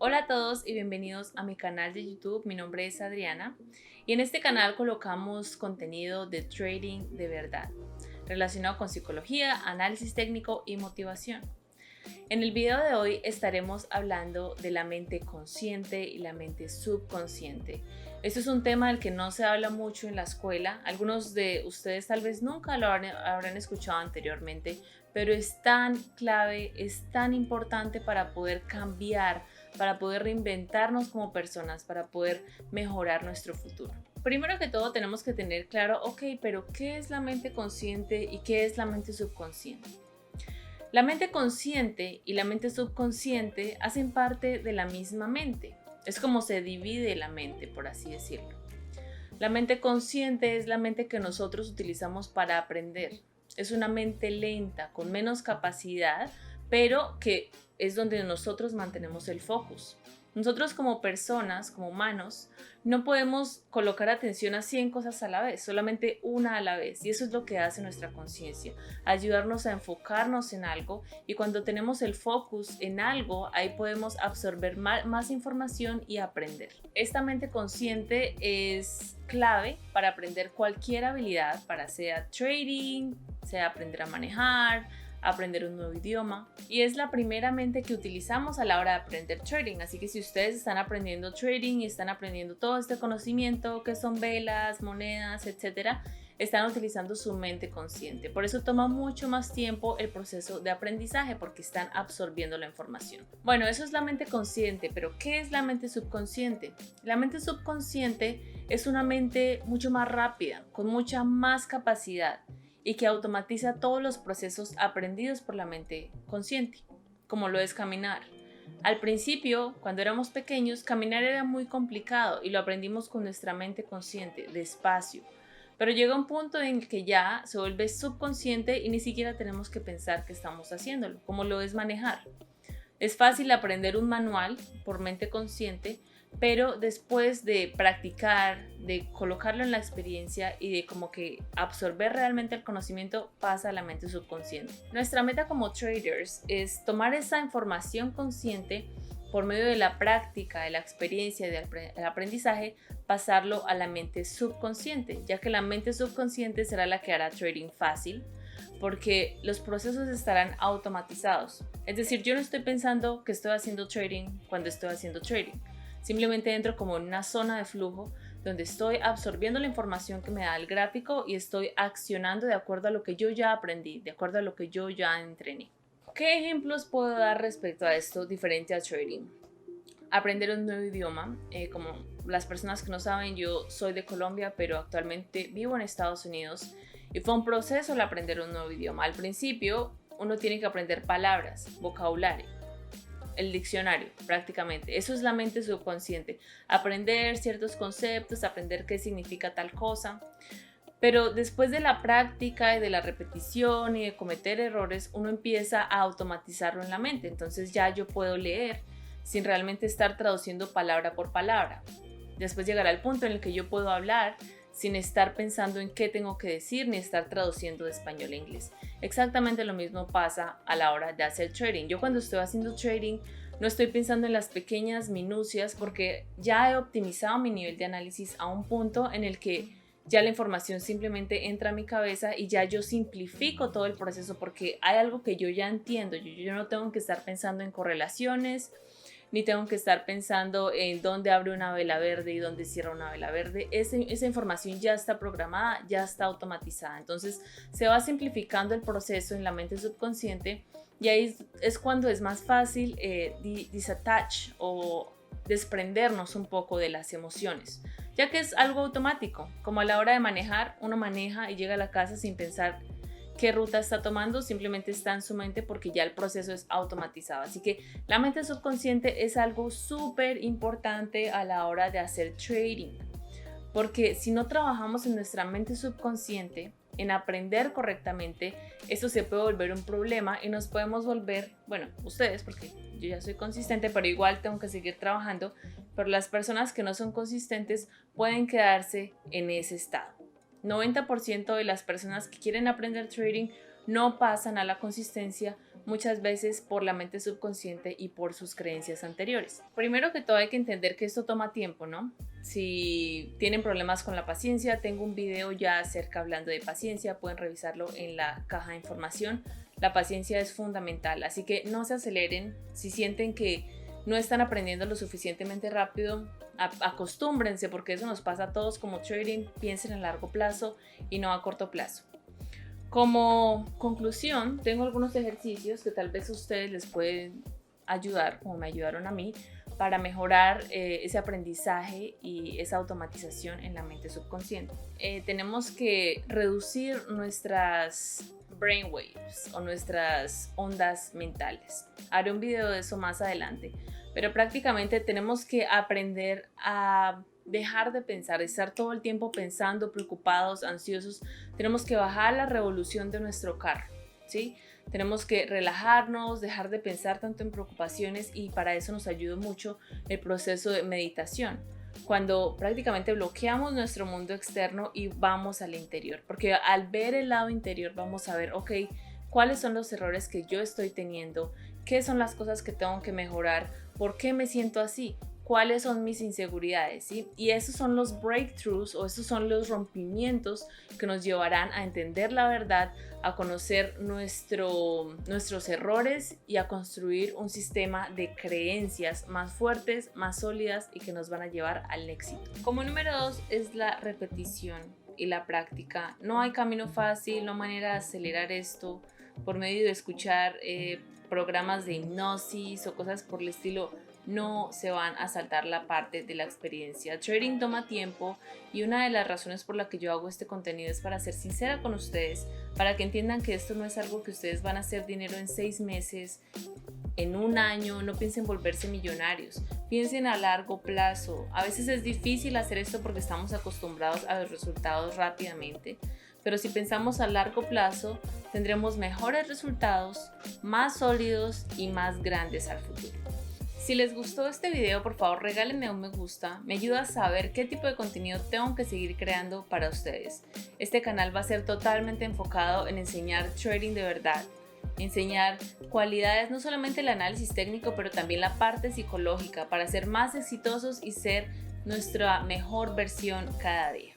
Hola a todos y bienvenidos a mi canal de YouTube. Mi nombre es Adriana y en este canal colocamos contenido de trading de verdad relacionado con psicología, análisis técnico y motivación. En el video de hoy estaremos hablando de la mente consciente y la mente subconsciente. Este es un tema del que no se habla mucho en la escuela. Algunos de ustedes tal vez nunca lo habrán escuchado anteriormente, pero es tan clave, es tan importante para poder cambiar, para poder reinventarnos como personas, para poder mejorar nuestro futuro. Primero que todo tenemos que tener claro, pero ¿qué es la mente consciente y qué es la mente subconsciente? La mente consciente y la mente subconsciente hacen parte de la misma mente. Es como se divide la mente, por así decirlo. La mente consciente es la mente que nosotros utilizamos para aprender. Es una mente lenta, con menos capacidad, pero que es donde nosotros mantenemos el focus. Nosotros como personas, como humanos, no podemos colocar atención a 100 cosas a la vez, solamente una a la vez. Y eso es lo que hace nuestra conciencia, ayudarnos a enfocarnos en algo. Y cuando tenemos el focus en algo, ahí podemos absorber más información y aprender. Esta mente consciente es clave para aprender cualquier habilidad, para sea trading, sea aprender a manejar, aprender un nuevo idioma, y es la primera mente que utilizamos a la hora de aprender trading. Así que si ustedes están aprendiendo trading y están aprendiendo todo este conocimiento que son velas, monedas, etcétera, están utilizando su mente consciente. Por eso toma mucho más tiempo el proceso de aprendizaje, porque están absorbiendo la información. Bueno, eso es la mente consciente, pero ¿qué es la mente subconsciente? La mente subconsciente es una mente mucho más rápida, con mucha más capacidad, y que automatiza todos los procesos aprendidos por la mente consciente, como lo es caminar. Al principio, cuando éramos pequeños, caminar era muy complicado y lo aprendimos con nuestra mente consciente, despacio. Pero llega un punto en el que ya se vuelve subconsciente y ni siquiera tenemos que pensar que estamos haciéndolo, como lo es manejar. Es fácil aprender un manual por mente consciente, pero después de practicar, de colocarlo en la experiencia y de como que absorber realmente el conocimiento, pasa a la mente subconsciente. Nuestra meta como traders es tomar esa información consciente por medio de la práctica, de la experiencia, del aprendizaje, pasarlo a la mente subconsciente, ya que la mente subconsciente será la que hará trading fácil, porque los procesos estarán automatizados. Es decir, yo no estoy pensando que estoy haciendo trading cuando estoy haciendo trading. Simplemente entro como en una zona de flujo donde estoy absorbiendo la información que me da el gráfico y estoy accionando de acuerdo a lo que yo ya aprendí, de acuerdo a lo que yo ya entrené. ¿Qué ejemplos puedo dar respecto a esto diferente a trading? Aprender un nuevo idioma. Como las personas que no saben, yo soy de Colombia, pero actualmente vivo en Estados Unidos y fue un proceso el aprender un nuevo idioma. Al principio uno tiene que aprender palabras, vocabulario, el diccionario prácticamente. Eso es la mente subconsciente. Aprender ciertos conceptos, aprender qué significa tal cosa. Pero después de la práctica y de la repetición y de cometer errores, uno empieza a automatizarlo en la mente. Entonces ya yo puedo leer sin realmente estar traduciendo palabra por palabra. Después llegará el punto en el que yo puedo hablar sin estar pensando en qué tengo que decir ni estar traduciendo de español a inglés. Exactamente lo mismo pasa a la hora de hacer trading. Yo cuando estoy haciendo trading no estoy pensando en las pequeñas minucias, porque ya he optimizado mi nivel de análisis a un punto en el que ya la información simplemente entra a mi cabeza y ya yo simplifico todo el proceso, porque hay algo que yo ya entiendo. Yo no tengo que estar pensando en correlaciones, ni tengo que estar pensando en dónde abre una vela verde y dónde cierra una vela verde. Esa información ya está programada, ya está automatizada. Entonces se va simplificando el proceso en la mente subconsciente, y ahí es cuando es más fácil disattach o desprendernos un poco de las emociones, ya que es algo automático. Como a la hora de manejar, uno maneja y llega a la casa sin pensar qué ruta está tomando, simplemente está en su mente porque ya el proceso es automatizado. Así que la mente subconsciente es algo súper importante a la hora de hacer trading, porque si no trabajamos en nuestra mente subconsciente, en aprender correctamente, esto se puede volver un problema y nos podemos volver, bueno, ustedes, porque yo ya soy consistente, pero igual tengo que seguir trabajando, pero las personas que no son consistentes pueden quedarse en ese estado. 90% de las personas que quieren aprender trading no pasan a la consistencia, muchas veces por la mente subconsciente y por sus creencias anteriores. Primero que todo hay que entender que esto toma tiempo, ¿no? Si tienen problemas con la paciencia, tengo un video ya acerca hablando de paciencia, pueden revisarlo en la caja de información. La paciencia es fundamental, así que no se aceleren. Si sienten que no están aprendiendo lo suficientemente rápido, acostúmbrense, porque eso nos pasa a todos como trading. Piensen a largo plazo y no a corto plazo. Como conclusión, tengo algunos ejercicios que tal vez a ustedes les pueden ayudar, como me ayudaron a mí, para mejorar ese aprendizaje y esa automatización en la mente subconsciente. Tenemos que reducir nuestras brainwaves o nuestras ondas mentales. Haré un video de eso más adelante, pero prácticamente tenemos que aprender a dejar de pensar, estar todo el tiempo pensando, preocupados, ansiosos. Tenemos que bajar la revolución de nuestro carro, ¿sí? Tenemos que relajarnos, dejar de pensar tanto en preocupaciones, y para eso nos ayuda mucho el proceso de meditación, cuando prácticamente bloqueamos nuestro mundo externo y vamos al interior, porque al ver el lado interior vamos a ver, ok, cuáles son los errores que yo estoy teniendo, qué son las cosas que tengo que mejorar, por qué me siento así, cuáles son mis inseguridades, ¿sí? Y esos son los breakthroughs, o esos son los rompimientos que nos llevarán a entender la verdad, a conocer nuestros errores y a construir un sistema de creencias más fuertes, más sólidas y que nos van a llevar al éxito. Como número 2 es la repetición y la práctica. No hay camino fácil, no hay manera de acelerar esto por medio de escuchar programas de hipnosis o cosas por el estilo. No se van a saltar la parte de la experiencia. Trading toma tiempo, y una de las razones por la que yo hago este contenido es para ser sincera con ustedes, para que entiendan que esto no es algo que ustedes van a hacer dinero en 6 meses, en un año. No piensen volverse millonarios, piensen a largo plazo. A veces es difícil hacer esto porque estamos acostumbrados a los resultados rápidamente, pero si pensamos a largo plazo, tendremos mejores resultados, más sólidos y más grandes al futuro. Si les gustó este video, por favor regálenme un me gusta, me ayuda a saber qué tipo de contenido tengo que seguir creando para ustedes. Este canal va a ser totalmente enfocado en enseñar trading de verdad, enseñar cualidades, no solamente el análisis técnico, pero también la parte psicológica, para ser más exitosos y ser nuestra mejor versión cada día.